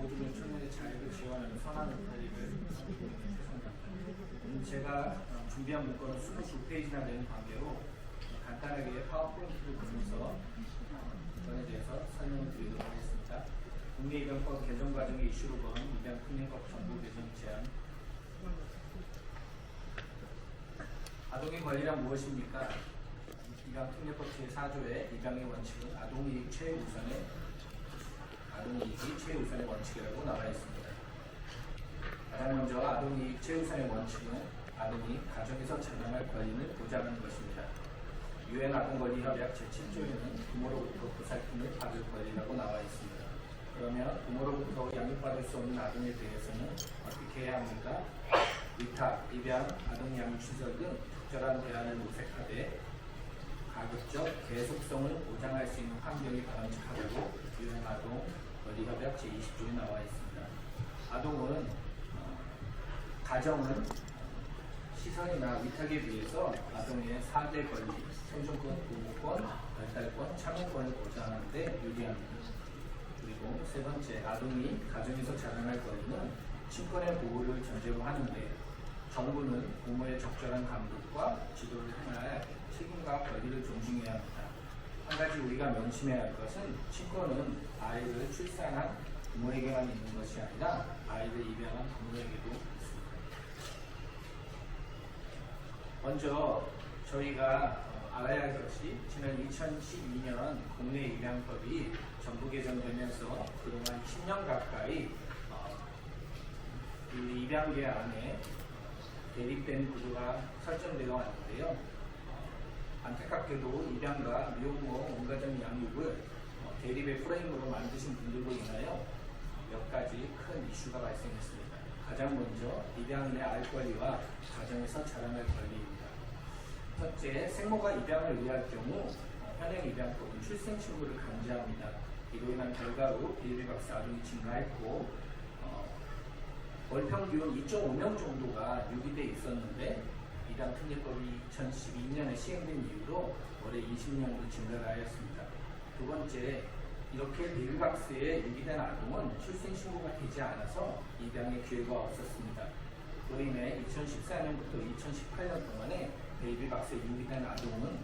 모두는 청년의 자유를 지원하는 선한 권리를 했습니다. 제가 준비한 문건은 29페이지나 되는 관계로 간단하게 파워포인트를 보면서 전에 대해서 설명을 드리도록 하겠습니다. 국내입양법 개정 과정의 이슈로 본 입양특례법 정부 개정 제안. 아동의 권리란 무엇입니까? 입양특례법 제4조의 입양의 원칙은 아동이익이 최우선의 원칙이라고 나와 있습니다. 가장 먼저 아동이익 최우선의 원칙은 아동이 가정에서 자라날 권리를 보장하는 것입니다. 유엔 아동권리협약 제7조에는 부모로부터 보살핌을 받을 권리라고 나와 있습니다. 그러면 부모로부터 양육받을 수 없는 아동에 대해서는 어떻게 해야 합니까? 위탁, 입양, 아동 양육시설 등 적절한 대안을 모색하되 가급적 계속성을 보장할 수 있는 환경이 바람직하다고 유엔 아동권리협약 제20조에 나와 있습니다. 아동은 가정은 시설이나 위탁에 비해서 아동의 4대 권리, 생존권, 보호권, 발달권, 참여권을 보장하는 데 유리합니다. 그리고 세 번째, 아동이 가정에서 자라날 권리는 친권의 보호를 전제로 하는데 정부는 부모의 적절한 감독과 지도를 행할 책임과 권리를 존중해야 합니다. 한 가지 우리가 명심해야 할 것은 친권은 아이를 출산한 부모에게만 있는 것이 아니라 아이를 입양한 부모에게도 있습니다. 먼저 저희가 알아야 할 것이 지난 2012년 국내 입양법이 정부 개정되면서 그동안 10년 가까이 이 입양계 안에 대립된 구조가 설정되어 왔는데요. 안타깝게도 입양과 미혼모 원가정 양육을 대립의 프레임으로 만드신 분들로 인하여 몇 가지 큰 이슈가 발생했습니다. 가장 먼저 입양인의 알 권리와 가정에서 자라날 권리입니다. 첫째, 생모가 입양을 의뢰할 경우 현행 입양법은 출생 신고를 강제합니다. 이로 인한 결과로 베이비박스 아동이 증가했고 월 평균 2.5명 정도가 유기돼 있었는데 입양특례법이 2012년에 시행된 이후로 올해 20명으로 증가를 하였습니다. 두 번째, 이렇게 베이비박스에 유기된 아동은 출생 신고가 되지 않아서 입양의 기회가 없었습니다. 그로 인해 2014년부터 2018년 동안에 베이비박스에 유기된 아동은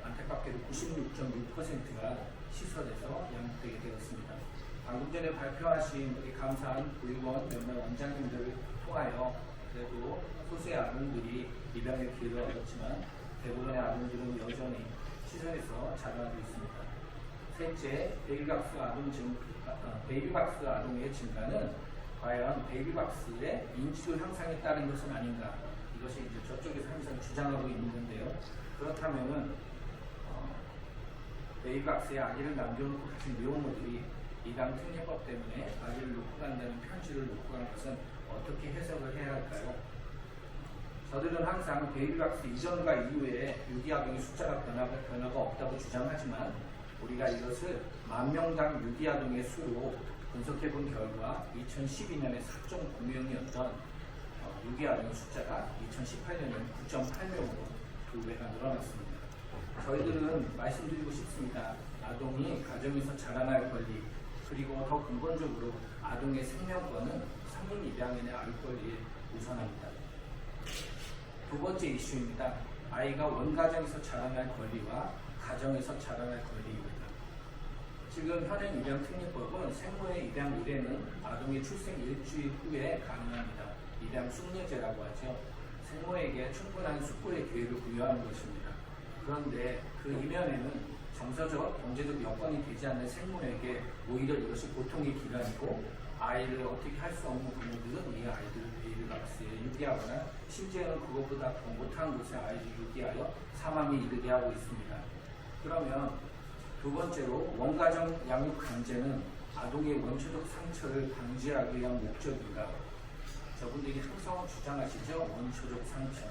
안타깝게도 96.6%가 시설에서 양육되게 되었습니다. 방금 전에 발표하신 우리 감사한 보육원 몇몇 원장님들을 통하여 그래도 소수의 아동들이 입양의 기회를 얻었지만 대부분의 아동들은 여전히 시설에서 자라나고 있습니다. 셋째, 베이비박스 아동의 증가는 과연 베이비박스의 인지도 향상에 따른 것은 아닌가? 이것이 이제 저쪽에서 항상 주장하고 있는 건데요. 그렇다면은 베이비박스에 아기를 남겨놓고 가신 미혼모들이 입양특례법 때문에 아기를 놓고 간다는 편지를 놓고 간 것은 어떻게 해석을 해야 할까요? 저들은 항상 베이비박스 이전과 이후에 유기아동의 숫자가 변화가 없다고 주장하지만 우리가 이것을 10,000명당 유기아동의 수로 분석해 본 결과 2012년에 4.9명이었던 유기아동의 숫자가 2018년에는 9.8명으로 2배가 늘어났습니다. 저희들은 말씀드리고 싶습니다. 아동이 가정에서 자라날 권리, 그리고 더 근본적으로 아동의 생명권은 성인 입양인의 알 권리에 우선합니다. 두 번째 이슈입니다. 아이가 원가정에서 자라날 권리와 가정에서 자라날 권리입니다. 지금 현행 입양특례법은 생모의 입양 의뢰는 아동의 출생 일주일 후에 가능합니다. 입양 숙려제라고 하죠. 생모에게 충분한 숙고의 기회를 부여하는 것입니다. 그런데 그 이면에는 정서적, 경제적 여건이 되지 않는 생모에게 오히려 이것이 고통의 기간이고 아이를 어떻게 할 수 없는 부모들은 이 아이들을 베이비박스에 유기하거나 심지어는 그것보다 더 못한 곳에 아이를 유기하여 사망에 이르게 하고 있습니다. 그러면 두 번째로 원가정 양육 강제는 아동의 원초적 상처를 방지하기 위한 목적인가? 저분들이 항상 주장하시죠? 원초적 상처.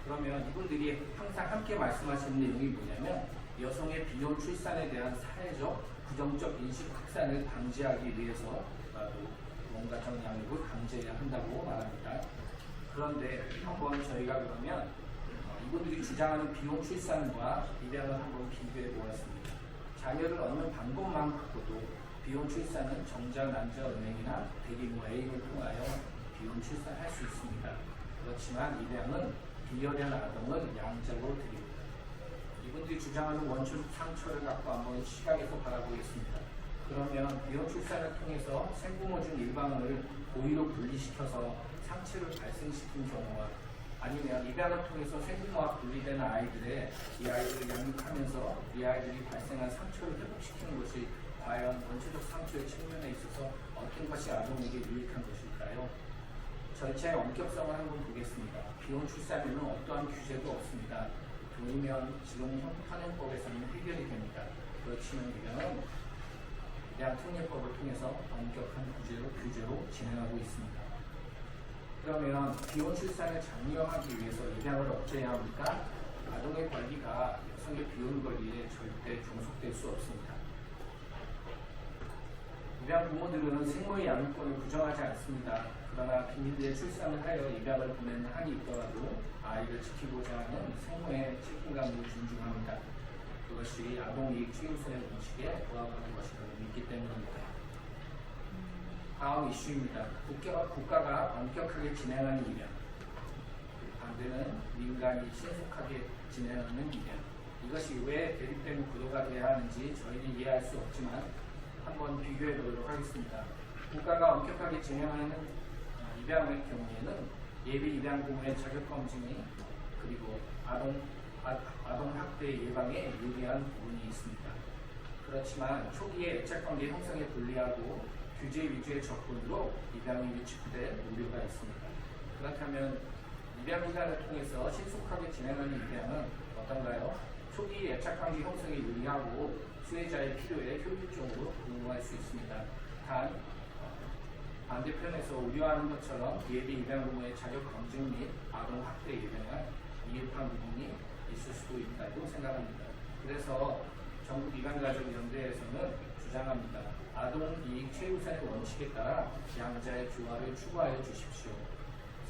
그러면 이분들이 항상 함께 말씀하시는 내용이 뭐냐면 여성의 비혼 출산에 대한 사회적 부정적 인식 확산을 방지하기 위해서 원가정 양육을 강제해야 한다고 말합니다. 그런데 한번 저희가 그러면 이분들이 주장하는 비혼 출산과 입양을 한번 비교해 보았습니다. 자녀를 얻는 방법만 갖고도 비혼 출산은 정자, 난자, 은행이나 대규모 A를 통하여 비혼 출산할 수 있습니다. 그렇지만 입양은 비혈연 아동을 양적으로 드립니다. 이분들이 주장하는 원추 상처를 갖고 한번 시각에서 바라보겠습니다. 그러면 비혼 출산을 통해서 생부모 중 일반을 고의로 분리시켜서 상처를 발생시킨 경우와 아니면 입양을 통해서 생부모와 분리된 아이들의 이 아이들을 양육하면서 이 아이들이 발생한 상처를 회복시키는 것이 과연 원초적 상처의 측면에 있어서 어떤 것이 아동에게 유익한 것일까요? 절차의 엄격성을 한번 보겠습니다. 비혼 출산에는 어떠한 규제도 없습니다. 돈이면 지금 현행법에서는 해결이 됩니다. 그렇지만 입양은 입양특례법을 통해서 엄격한 규제로 진행하고 있습니다. 그러면 비혼 출산을 장려하기 위해서 입양을 어째야 합니까? 아동의 권리가 여성의 비혼 권리에 절대 종속될 수 없습니다. 입양 부모들은 생모의 양육권을 부정하지 않습니다. 그러나 비밀리에 출산을 하여 입양을 보내는 한이 있더라도 아이를 지키고자 하는 생모의 책임감을 존중합니다. 그것이 아동이익 최우선의 원칙에 부합하는 것이라고 믿기 때문입니다. 다음 이슈입니다. 국가가 엄격하게 진행하는 입양, 반대는 민간이 신속하게 진행하는 입양. 이것이 왜 대립되는 구도가 되어야 하는지 저희는 이해할 수 없지만 한번 비교해 보도록 하겠습니다. 국가가 엄격하게 진행하는 입양의 경우에는 예비 입양 부모의 자격 검증이 그리고 아동 학대 예방에 유리한 부분이 있습니다. 그렇지만 초기에 애착관계 형성에 불리하고 규제 위주의 접근으로 입양이 위축될 우려가 있습니다. 그렇다면 입양 기간을 통해서 신속하게 진행하는 입양은 어떤가요? 초기 애착관계 형성에 유리하고 수혜자의 필요에 효율적으로 부응할 수 있습니다. 단 반대편에서 우려하는 것처럼 예비 입양 부모의 자격 검증 및 아동 학대 예방에 미흡한 부분이 있을 수도 있다고 생각합니다. 그래서 전국 입양가족연대에서는 주장합니다. 아동 이익 최우선의 원칙에 따라 양자의 조화를 추구하여 주십시오.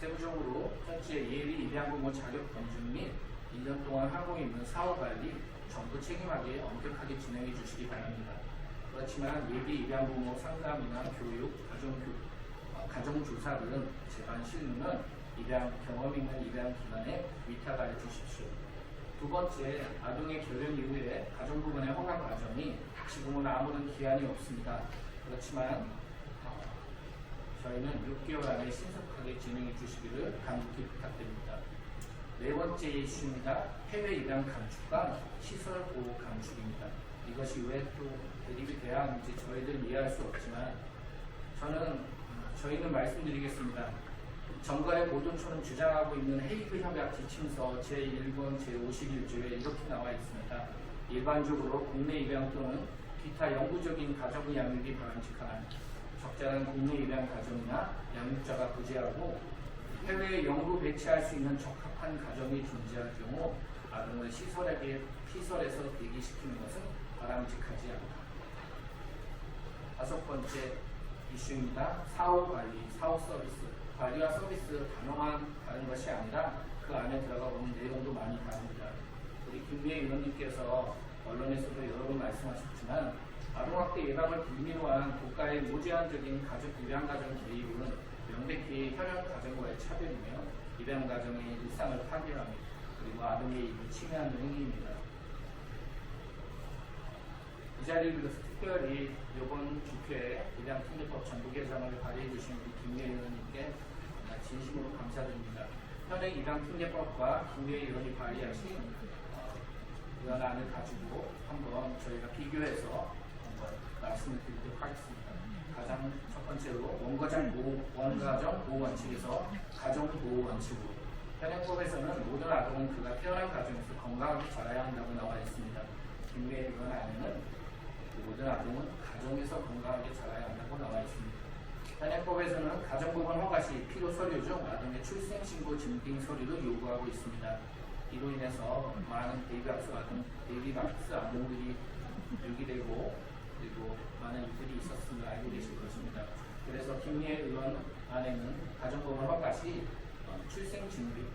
세부적으로 현재 예비 입양 부모 자격 검증 및 1년 동안 하고 있는 사후 관리 정부 책임하게 엄격하게 진행해 주시기 바랍니다. 그렇지만 예비 입양 부모 상담이나 교육, 가정조사 등 재반 실무는 입양 경험 있는 입양 기관에 위탁하여 주십시오. 두 번째, 아동의 결혼 이후에 가정부분의 허가 과정이 지금은 아무런 기한이 없습니다. 그렇지만 저희는 6개월 안에 신속하게 진행해 주시기를 간곡히 부탁드립니다. 네 번째 이슈입니다. 해외 입양 감축과 시설 보호 감축입니다. 이것이 왜 또 대립이 돼야 하는지 저희들은 이해할 수 없지만 저희는 말씀드리겠습니다. 정가의 모든처럼 주장하고 있는 헤이그 협약 지침서 제1권 제51조에 이렇게 나와 있습니다. 일반적으로 국내 입양 또는 기타 영구적인 가정 양육이 바람직한 적절한 국내 입양 가정이나 양육자가 부재하고 해외에 영구 배치할 수 있는 적합한 가정이 존재할 경우 아동을 시설에서 대기시키는 것은 바람직하지 않다. 다섯 번째 이슈입니다. 사후 관리, 사후 서비스. 관리와 서비스 단어만 다른 것이 아니라 그 안에 들어가 보면 내용도 많이 다릅니다. 우리 김미애 의원님께서 언론에서도 여러 번 말씀하셨지만 아동학대 예방을 빌미로 한 국가의 무제한적인 가족 입양 가정 개입은 명백히 현역 가정과의 차별이며 입양 가정의 일상을 파괴하며 그리고 아동의 이익을 침해하는 행위입니다. 이 자리를 빌어서 특별히 이번 국회에 입양특례법 전부 개정을 발의해 주신 우리 김미애 의원님께 진심으로 감사드립니다. 현행 입양특례법과 김미애 의원이 발의하신 의원안을 가지고 한번 저희가 비교해서 한번 말씀을 드리도록 하겠습니다. 가장 첫 번째로 원가정 보호 원칙에서 가정 보호 원칙으로 현행법에서는 모든 아동은 그가 태어난 가정에서 건강하게 자라야 한다고 나와 있습니다. 김미애 의원 안에는 모든 아동은 가정에서 건강하게 자라야 한다고 나와 있습니다. 현행법에서는 가정보건 허가 시 필요 서류 중 아동의 출생신고 증빙 서류를 요구하고 있습니다. 이로 인해서 많은 베이비박스 아동들이 유기되고 그리고 많은 일들이 있었음을 알고 계실 것입니다. 그래서 김미애 의원 안에는 가정보건 허가 시 출생증빙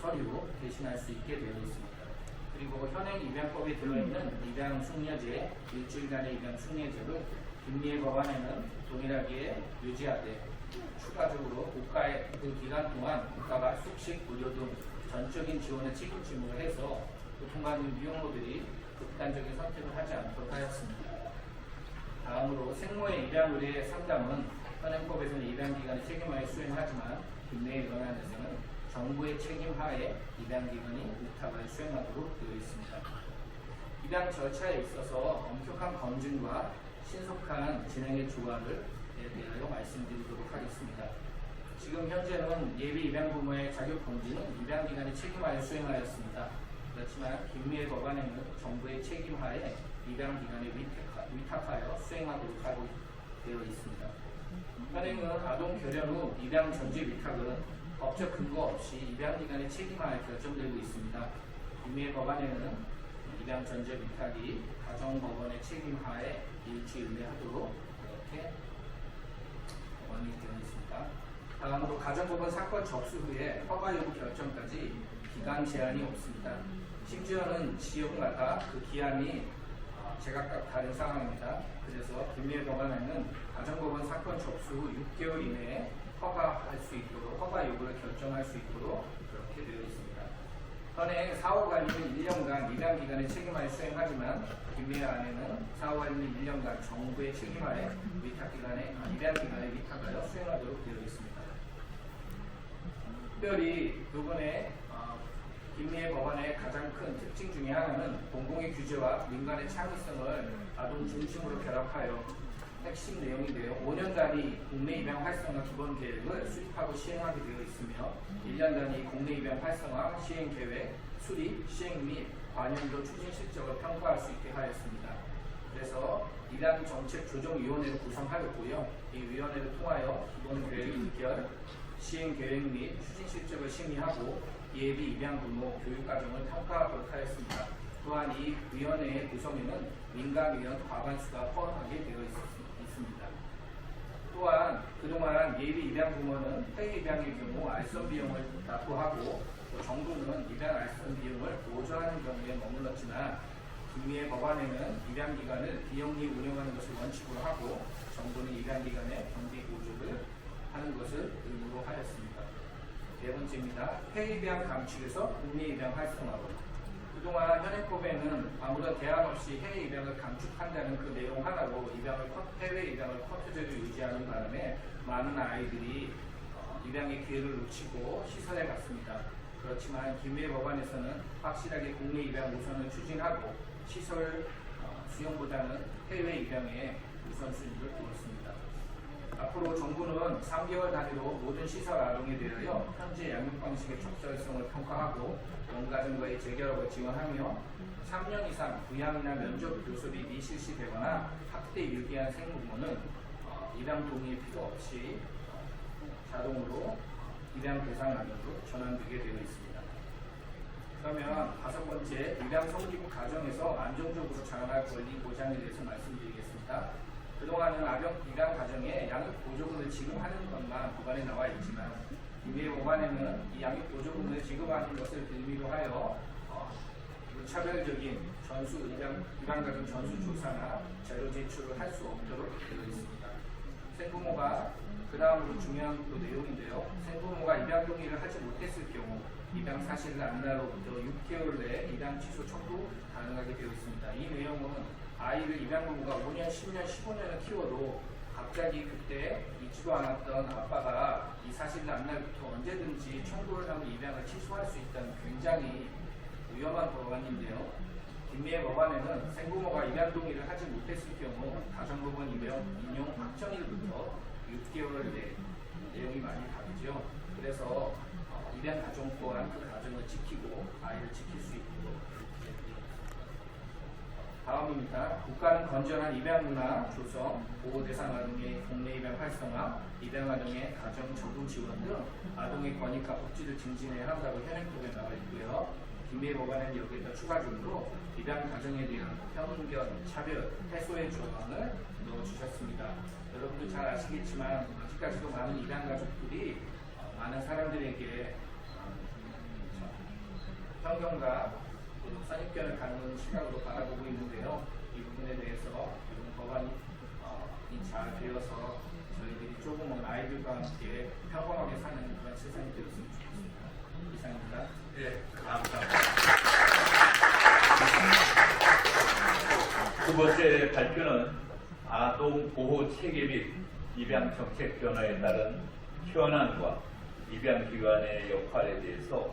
서류로 대신할 수 있게 되어 있습니다. 그리고 현행 입양법에 들어있는 입양 숙려제, 일주일간의 입양 숙려제를 김미애 법안에는 동일하게 유지하되 추가적으로 국가의 그 기간 동안 국가가 숙식, 의료 등 전적인 지원을 책임지므로 해서 고통받는 미혼모들이 극단적인 선택을 하지 않도록 하였습니다. 다음으로 생모의 입양 의뢰의 상담은 현행법에서는 입양기관의 책임하에 수행하지만 김미애 법안에서는 정부의 책임하에 입양기관이 위탁을 수행하도록 되어 있습니다. 입양 절차에 있어서 엄격한 검증과 신속한 진행의 조화를 대하여 말씀드리도록 하겠습니다. 지금 현재는 예비 입양 부모의 자격 검증은 입양기관이 책임하에 수행하였습니다. 그렇지만 김미애 법안에는 정부의 책임하에 입양기관에 위탁하여 수행하도록 하고 되어 있습니다. 현행은 아동 결연 후 입양 전제 위탁은 법적 근거 없이 입양기관의 책임하에 결정되고 있습니다. 김미애 법안에는 입양 전제 위탁이 가정법원의 책임하에 일치의뢰하도록 이렇게 법안이 되어 있습니다. 다음으로 가정법원 사건 접수 후에 허가 여부 결정까지 기간 제한이 없습니다. 심지어는 지역마다 그 기한이 제각각 다른 상황입니다. 그래서 김미애 법안에는 가정법원 사건 접수 후 6개월 이내에 허가할 수 있도록 허가 여부를 결정할 수 있도록 그렇게 되어 있습니다. 현행 사후관리는 1년간 입양기관의 책임하에 수행하지만 김미애 안에는 사후관리는 1년간 정부의 책임하에 입양기관에 위탁하여 수행하도록 되어 있습니다. 특별히 이번에 김미애 법안의 가장 큰 특징 중에 하나는 공공의 규제와 민간의 창의성을 아동 중심으로 결합하여 핵심 내용인데요. 5년 단위 국내 입양 활성화 기본 계획을 수립하고 시행하게 되어 있으며 1년 단위 국내 입양 활성화 시행 계획, 수립, 시행 및 관연도 추진 실적을 평가할 수 있게 하였습니다. 그래서 입양 정책 조정위원회를 구성하였고요. 이 위원회를 통하여 기본 계획 의결, 시행 계획 및 추진 실적을 심의하고 예비 입양 부모 교육 과정을 평가하도록 하였습니다. 또한 이 위원회의 구성에는 민간위원 과반수가 포함하게 되어 있습니다. 또한 그동안 예비 입양 부모는 해외 입양의 경우 알선 비용을 납부하고 또 정부는 입양 알선 비용을 보조하는 경우에 머물렀지만 김미애 법안에는 입양기관을 비영리 운영하는 것을 원칙으로 하고 정부는 입양기관의 경비 보조를 하는 것을 의무로 하였습니다. 네 번째입니다. 해외 입양 감축에서 국내 입양 활성화로. 그동안 현행법에는 아무런 대안 없이 해외 입양을 감축한다는 그 내용 하나로 해외 입양을 커트제로 유지하는 바람에 많은 아이들이 입양의 기회를 놓치고 시설에 갔습니다. 그렇지만 김미애 법안에서는 확실하게 국내 입양 우선을 추진하고 시설 수용보다는 해외 입양에 우선순위를 두었습니다. 앞으로 정부는 3개월 단위로 모든 시설 아동에 대하여 현재 양육 방식의 적절성을 평가하고 원가정과의 재결합을 지원하며 3년 이상 부양이나 면접 교섭이 미실시되거나 학대 유기한 생부모는 입양 동의 필요 없이 자동으로 입양 대상 아동으로 전환되게 되어 있습니다. 그러면 5번째, 입양 성기부 가정에서 안정적으로 자라날 권리 보장에 대해서 말씀드리겠습니다. 그동안은 입양 가정에 양육 보조금을 지급하는 것만 법안에 나와 있지만 김미애 법안에는 이 양육 보조금을 지급하는 것을 빌미로 하여 무차별적인 입양 가정 전수 조사나 자료 제출을 할 수 없도록 되어 있습니다. 생부모가 그 다음으로 중요한 또 내용인데요. 생부모가 입양 동의를 하지 못했을 경우 입양 사실 난날로부터 6개월 내에 입양 취소 청구 가능하게 되어 있습니다. 이 내용은 아이를 입양 부모가 5년, 10년, 15년을 키워도 갑자기 그때 있지도 않았던 아빠가 이 사실 난날부터 언제든지 청구를 하면 입양을 취소할 수 있다는 굉장히 위험한 법안인데요. 김미애 법안에는 생부모가 입양 동의를 하지 못했을 경우 가정법원 인용 확정일부터 6개월 내 내용이 많이 다르죠. 그래서 입양 가정 또한 그 가정을 지키고 아이를 지킬 수 있도록. 다음입니다. 국가는 건전한 입양 문화 조성, 보호 대상 아동의 국내 입양 활성화, 입양 아동의 가정 적응 지원 등 아동의 권익과 복지를 증진해야 한다고 현행법에 나와 있고요. 김미애 법안에는 여기에다 추가적으로 입양 가정에 대한 편견, 차별, 해소의 조항을 넣어주셨습니다. 여러분도 잘 아시겠지만 아직까지도 많은 입양 가족들이 많은 사람들에게 편견과 선입견을 갖는 시각으로 바라보고 있는데요. 이 부분에 대해서 이번 법안이 잘 되어서 저희들이 조금은 아이들과 함께 평범하게 사는 그런 세상이 되었으면 좋겠습니다. 이상입니다. 네, 감사합니다. 두 번째 발표는 아동 보호 체계 및 입양 정책 변화에 따른 현안과 입양 기관의 역할에 대해서